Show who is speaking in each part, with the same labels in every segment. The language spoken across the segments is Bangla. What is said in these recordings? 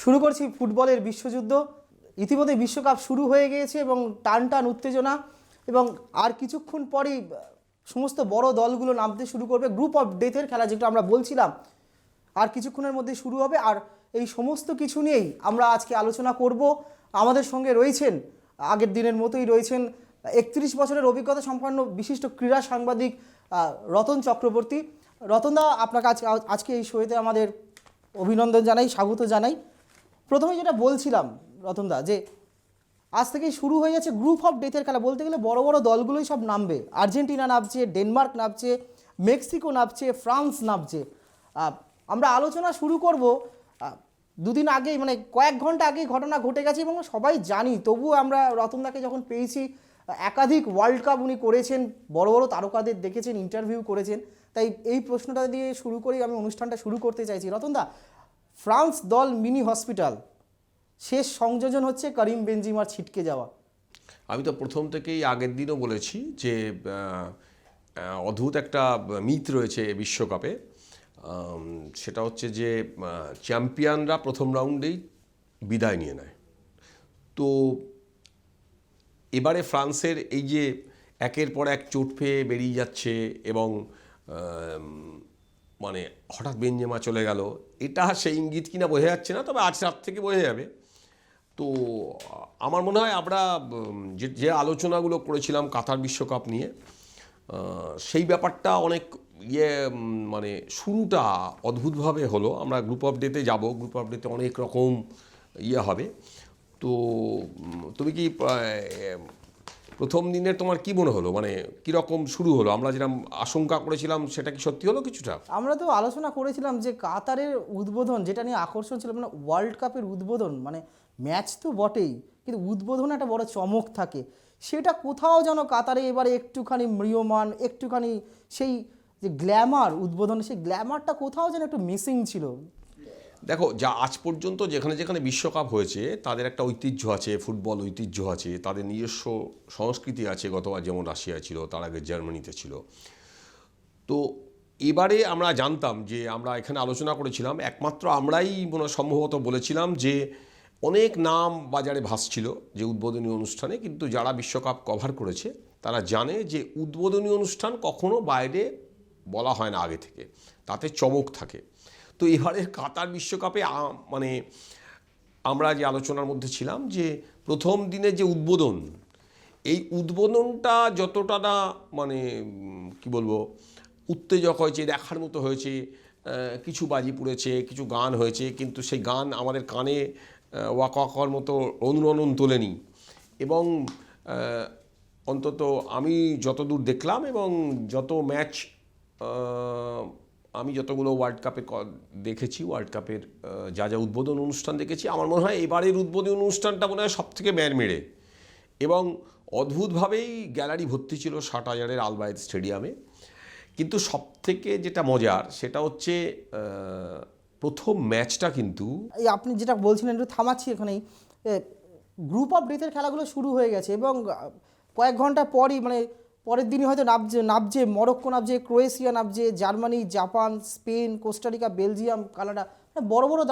Speaker 1: শুরু করছি ফুটবলের বিশ্বযুদ্ধ। ইতিমধ্যে বিশ্বকাপ শুরু হয়ে গিয়েছে এবং টান টান উত্তেজনা, এবং আর কিছুক্ষণ পরেই সমস্ত বড় দলগুলো নামতে শুরু করবে। গ্রুপ অফ ডেথের খেলা যেটা আমরা বলছিলাম আর কিছুক্ষণের মধ্যে শুরু হবে। আর এই সমস্ত কিছু নিয়েই আমরা আজকে আলোচনা করব। আমাদের সঙ্গে রয়েছেন আগের দিনের মতোই রয়েছেন 31 বছরের অভিজ্ঞতা সম্পন্ন বিশিষ্ট ক্রীড়া সাংবাদিক রতন চক্রবর্তী। রতনদা, আপনাকে আজকে এই শোতে আমাদের অভিনন্দন জানাই, স্বাগত জানাই। প্রথমে যেটা বলছিলাম রতনদা, যে আজ থেকেই শুরু হয়ে যাচ্ছে গ্রুপ অফ ডেথের খেলা। বলতে গেলে বড় বড় দলগুলোই সব নামবে। আর্জেন্টিনা নামছে, ডেনমার্ক নামছে, মেক্সিকো নামছে, ফ্রান্স নামছে। আমরা আলোচনা শুরু করব। দুদিন আগেই, মানে কয়েক ঘন্টা আগেই ঘটনা ঘটে গেছে এবং সবাই জানি, তবুও আমরা রতনদাকে যখন পেয়েছি, একাধিক ওয়ার্ল্ড কাপ উনি করেছেন, বড় বড় তারকাদের দেখেছেন, ইন্টারভিউ করেছেন, তাই এই প্রশ্নটা দিয়ে শুরু করেই আমি অনুষ্ঠানটা শুরু করতে চাইছি। রতনদা, ফ্রান্স দল মিনি হসপিটাল, শেষ সংযোজন হচ্ছে করিম বেনজিমার ছিটকে যাওয়া।
Speaker 2: আমি তো প্রথম থেকেই আগের দিনও বলেছি যে অদ্ভুত একটা মিথ রয়েছে বিশ্বকাপে, সেটা হচ্ছে যে চ্যাম্পিয়নরা প্রথম রাউন্ডেই বিদায় নিয়ে নেয়। তো এবারে ফ্রান্সের এই যে একের পর এক চোট পেয়ে বেরিয়ে যাচ্ছে এবং মানে হঠাৎ বেনজেমা চলে গেল, এটা সেই ইঙ্গিত কিনা বোঝা যাচ্ছে না, তবে আজ রাত থেকে বোঝা যাবে। তো আমার মনে হয় আমরা যে আলোচনাগুলো করেছিলাম কাতার বিশ্বকাপ নিয়ে, সেই ব্যাপারটা অনেক মানে শুরুটা অদ্ভুতভাবে হলো। আমরা গ্রুপ অফ ডেতে যাব, গ্রুপ অফ ডেতে অনেক রকম হবে। তো তুমি কি প্রথম দিনের তোমার কি মনে হলো, মানে কীরকম শুরু হলো? আমরা যেরকম আশঙ্কা করেছিলাম সেটা কি সত্যি হলো কিছুটা?
Speaker 1: আমরা তো আলোচনা করেছিলাম যে কাতারের উদ্বোধন, যেটা নিয়ে আকর্ষণ ছিল, মানে ওয়ার্ল্ড কাপের উদ্বোধন, মানে ম্যাচ তো বটেই, কিন্তু উদ্বোধনে একটা বড় চমক থাকে। সেটা কোথাও যেন কাতারে এবারে একটুখানি ম্রিয়মান, একটুখানি সেই যে গ্ল্যামার উদ্বোধনে, সেই গ্ল্যামারটা কোথাও যেন একটু মিসিং ছিল।
Speaker 2: দেখো, যা আজ পর্যন্ত যেখানে যেখানে বিশ্বকাপ হয়েছে তাদের একটা ঐতিহ্য আছে, ফুটবল ঐতিহ্য আছে, তাদের নিজস্ব সংস্কৃতি আছে। গতবার যেমন রাশিয়া ছিল, তার আগে জার্মানিতে ছিল। তো এবারে আমরা জানতাম যে, আমরা এখানে আলোচনা করেছিলাম, একমাত্র আমরাই সম্ভবত বলেছিলাম যে অনেক নাম বাজারে ভাসছিল যে উদ্বোধনী অনুষ্ঠানে, কিন্তু যারা বিশ্বকাপ কভার করেছে তারা জানে যে উদ্বোধনী অনুষ্ঠান কখনো বাইরে বলা হয় না আগে থেকে, তাতে চমক থাকে। তো এবারের কাতার বিশ্বকাপে মানে আমরা যে আলোচনার মধ্যে ছিলাম যে প্রথম দিনে যে উদ্বোধন, এই উদ্বোধনটা যতটা না মানে কি বলবো উত্তেজক হয়েছে, দেখার মতো হয়েছে, কিছু বাজি পুড়েছে, কিছু গান হয়েছে, কিন্তু সেই গান আমাদের কানে ওয়াকার মতো অনুরণন তোলেনি। এবং অন্তত আমি যতদূর দেখলাম এবং যত ম্যাচ আমি যতগুলো ওয়ার্ল্ড কাপে দেখেছি, ওয়ার্ল্ড কাপের যা যা উদ্বোধন অনুষ্ঠান দেখেছি, আমার মনে হয় এবারের উদ্বোধনী অনুষ্ঠানটা মনে হয় সবথেকে মেড়ে। এবং অদ্ভুতভাবেই গ্যালারি ভর্তি ছিল 60,000-এর আলবায়েত স্টেডিয়ামে। কিন্তু সবথেকে যেটা মজার সেটা হচ্ছে প্রথম ম্যাচটা কিন্তু,
Speaker 1: এই আপনি যেটা বলছিলেন একটু থামাচ্ছি এখানেই, গ্রুপ অফ ডেথের খেলাগুলো শুরু হয়ে গেছে এবং কয়েক ঘন্টা পরই, মানে পরের দিনই হয়তো নামছে মরক্কো, নামছে ক্রোয়েশিয়া, নামছে Germany, Japan, Spain, Costa Rica, Belgium, Canada, বড় বড়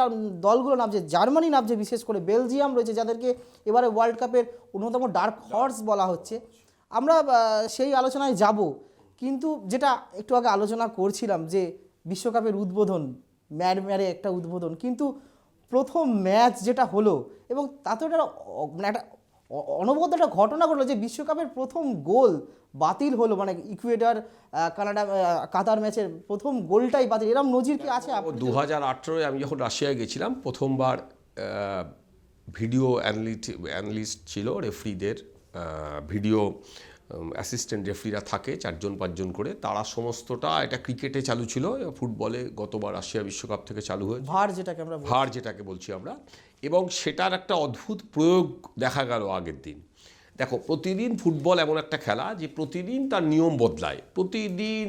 Speaker 1: দলগুলো নামছে। জার্মানি নামছে বিশেষ করে, বেলজিয়াম রয়েছে, যাদেরকে এবারে ওয়ার্ল্ড কাপের অন্যতম ডার্ক হর্স বলা হচ্ছে। আমরা সেই আলোচনায় যাব, কিন্তু যেটা একটু আগে আলোচনা করছিলাম যে বিশ্বকাপের উদ্বোধন, ম্যারে একটা উদ্বোধন, কিন্তু প্রথম ম্যাচ যেটা হলো এবং তাতে একটা অনবদ্য একটা ঘটনা ঘটলো যে বিশ্বকাপের প্রথম গোল বাতিল হলো, মানে ইকুয়েডর কাতার ম্যাচের প্রথম গোলটাই বাতিল। এরকম নজির কি আছে?
Speaker 2: 2018-এ আমি যখন রাশিয়ায় গেছিলাম, প্রথমবার ভিডিও অ্যানালিস্ট ছিল, রেফারিদের ভিডিও অ্যাসিস্ট্যান্ট রেফারিরা থাকে 4-5 করে, তারা সমস্তটা, এটা ক্রিকেটে চালু ছিল, ফুটবলে গতবার রাশিয়া বিশ্বকাপ থেকে চালু হয়েছে ভার যেটাকে বলছি আমরা। এবং সেটার একটা অদ্ভুত প্রয়োগ দেখা গেল আগের দিন। দেখো, প্রতিদিন ফুটবল এমন একটা খেলা যে প্রতিদিন তার নিয়ম বদলায়,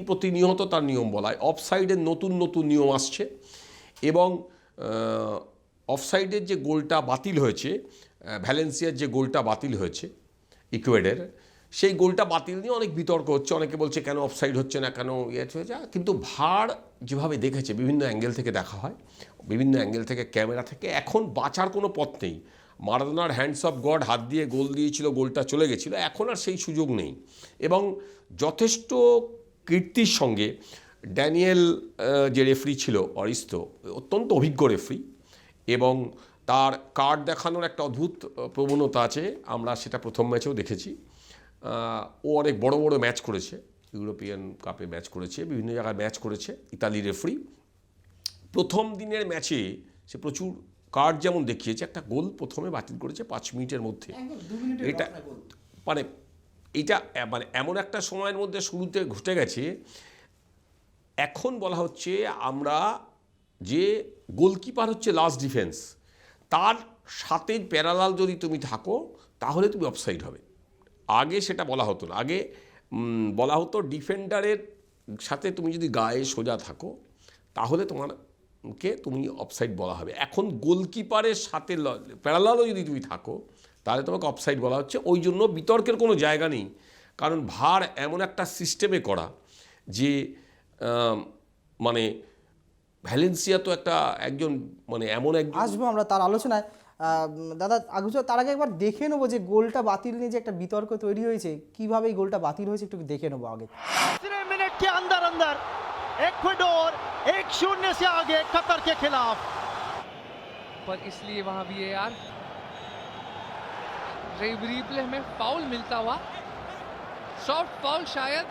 Speaker 2: প্রতিনিয়ত তার নিয়ম বদলায়। অফসাইডের নতুন নতুন নিয়ম আসছে এবং অফসাইডের যে গোলটা বাতিল হয়েছে, ভ্যালেন্সিয়ার যে গোলটা বাতিল হয়েছে ইকুয়েডর, সেই গোলটা বাতিল নিয়ে অনেক বিতর্ক হচ্ছে। অনেকে বলছে কেন অফসাইড হচ্ছে না, কেন হচ্ছে, কিন্তু ভার যেভাবে দেখেছে বিভিন্ন অ্যাঙ্গেল থেকে দেখা হয়, বিভিন্ন অ্যাঙ্গেল থেকে ক্যামেরা থেকে, এখন বাঁচার কোনো পথ নেই। মারাদোনার হ্যান্ডস অফ গড, হাত দিয়ে গোল দিয়েছিল, গোলটা চলে গেছিলো, এখন আর সেই সুযোগ নেই। এবং যথেষ্ট কীর্তির সঙ্গে ড্যানিয়েল যে রেফারি ছিল অরিস্তো, অত্যন্ত অভিজ্ঞ রেফারি, এবং তার কার্ড দেখানোর একটা অদ্ভুত প্রবণতা আছে, আমরা সেটা প্রথম ম্যাচেও দেখেছি। ও অনেক বড় বড় ম্যাচ করেছে, ইউরোপিয়ান কাপে ম্যাচ করেছে, বিভিন্ন জায়গায় ম্যাচ করেছে, ইতালি রেফারি। প্রথম দিনের ম্যাচে সে প্রচুর কার্ড যেমন দেখিয়েছে, একটা গোল প্রথমে বাতিল করেছে 5 মিনিটের মধ্যে। এটা মানে এটা মানে এমন একটা সময়ের মধ্যে শুরুতে ঘটে গেছে। এখন বলা হচ্ছে আমরা যে গোলকিপার হচ্ছে লাস্ট ডিফেন্স, তার সাথে প্যারালাল যদি তুমি থাকো তাহলে তুমি অফসাইড হবে। আগে সেটা বলা হতো না, আগে বলা হতো ডিফেন্ডারের সাথে তুমি যদি গায়ে সোজা থাকো তাহলে তোমাকে তুমি অফসাইড বলা হবে। এখন গোলকিপারের সাথে প্যারালালও যদি তুমি থাকো তাহলে তোমাকে অফসাইড বলা হচ্ছে। ওই জন্য বিতর্কের কোনো জায়গা নেই, কারণ ভার এমন একটা সিস্টেমে করা যে মানে ভ্যালেন্সিয়া তো একজন মানে এমন একজন,
Speaker 1: আসবো আমরা তার আলোচনায়। দাদা আগুচা, তার আগে একবার দেখে নেবো যে গোলটা বাতিল নিয়ে যে একটা বিতর্ক তৈরি হয়েছে, কিভাবে এই গোলটা বাতিল হয়েছে একটু দেখে নেবো আগে।
Speaker 3: 3 मिनट के अंदर अंदर इक्वाडोर 1-0 से आगे कतर के खिलाफ,
Speaker 4: पर इसलिए वहां VAR रिप्ले में फाउल मिलता हुआ, सॉफ्ट फाउल शायद।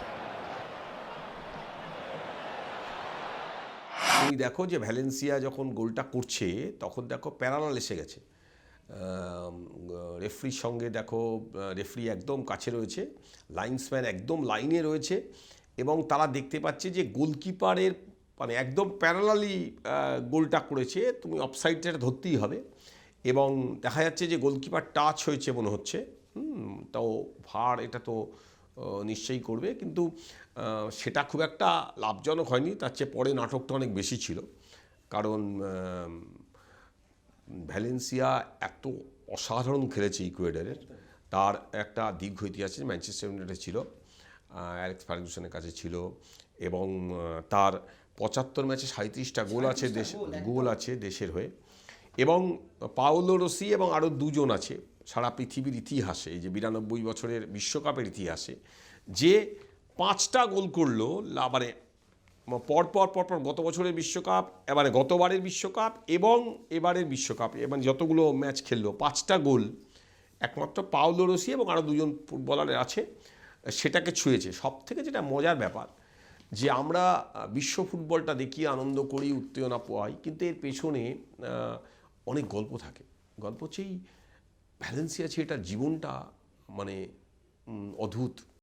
Speaker 2: তুমি দেখো যে ভ্যালেন্সিয়া যখন গোলটা করছে তখন দেখো প্যারালাল এসে গেছে রেফরির সঙ্গে, দেখো রেফরি একদম কাছে রয়েছে, লাইনসম্যান একদম লাইনে রয়েছে, এবং তারা দেখতে পাচ্ছে যে গোলকিপারের মানে একদম প্যারালালি গোলটা করেছে, তুমি অফসাইডটা ধরতেই হবে। এবং দেখা যাচ্ছে যে গোলকিপার টাচ হয়েছে মনে হচ্ছে, তাও ভার এটা তো নিশ্চয়ই করবে, কিন্তু সেটা খুব একটা লাভজনক হয়নি। তার চেয়ে পরে নাটকটা অনেক বেশি ছিল, কারণ ভ্যালেন্সিয়া এত অসাধারণ খেলেছে ইকুয়েডরের, তার একটা দীর্ঘ ইতিহাস আছে, ম্যানচেস্টার ইউনাইটেড ছিল, অ্যালেক্স ফার্গুসনের কাছে ছিল, এবং তার 75 ম্যাচে 37টা গোল আছে দেশের হয়ে, এবং পাওলো রসি এবং আরও 2 জন আছে সারা পৃথিবীর ইতিহাসে, এই যে 92 বছরের বিশ্বকাপের ইতিহাসে, যে 5টা গোল করলো মানে পরপর গত বছরের বিশ্বকাপ, এবারে গতবারের বিশ্বকাপ এবং এবারের বিশ্বকাপ, এবার যতগুলো ম্যাচ খেললো 5টা গোল একমাত্র পাওলো রসি এবং আরও 2 জন ফুটবলারের আছে, সেটাকে ছুঁয়েছে। সব থেকে যেটা মজার ব্যাপার যে আমরা বিশ্ব ফুটবলটা দেখি, আনন্দ করি, উত্তেজনা পাই, কিন্তু এর পেছনে অনেক গল্প থাকে। গল্প হচ্ছে এই ভ্যালেন্সিয়া আছে, এটার জীবনটা মানে অদ্ভুত।